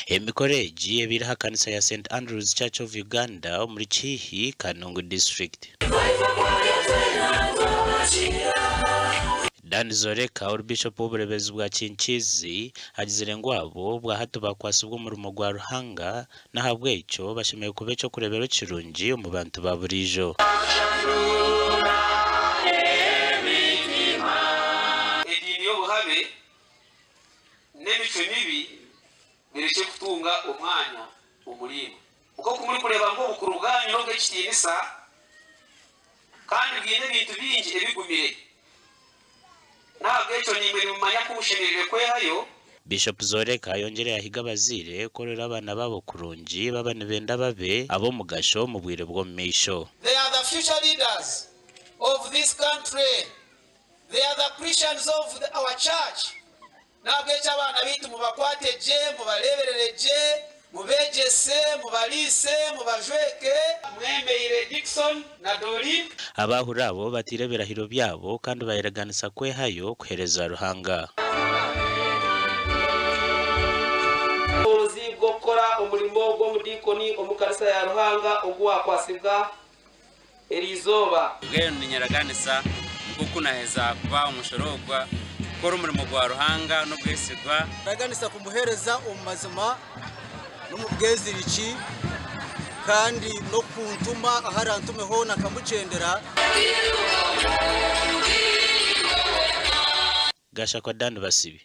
Emikoreji ebiraha kanisa ya St Andrews Church of Uganda omuri Chihi Kanungu district. Dan Zoreka uri bishop w'uburebezi bwa Kinkinzi agizire ngo abo bwa hato bakwasubwa umurimo gwa Ruhanga nahabwe icyo bashimiye kube cyo kurebera kirungi mu bantu ba burijo. Edini yo buhabe n'emico mibi birishe kutunga umwanya umurimo uko kumuri kureba ngo bukuru bwanyu no bw'ekitinisa kandi bwine bintu bingi ebigumire ntabwo icyo ni imirimo manya kubushimirire kwehayo. Bishop Zoreka yongere yahiga abazire korera abana babo kurungi babane benda babe abo mugasho mu bwire bwo misho. They are the future leaders of this country. They are the Christians of our church. Ntabwo icyo abana bitu mubakwateje mubaleberereje mubegese mubalise mubajweke mwembeire Dickson na Dori abaahure abo batirebera hiro byabo kandi bayiraganisa kwehayo kuhereza Ruhanga. Bakuziibwe okukora omulimo gw'omudikoni omukanisa ya Ruhanga ogwakwasibwa eriizooba bwenu ninyaraganisa nkukunaheza kuba omushorogwa gukora umurimo gwa Ruhanga no bwesigwa raganisa kumuhereza omumazima n'umubweziriki kandi no kuntuma aharantumeho nakamucendera. Gasha kwa Dan Basibi.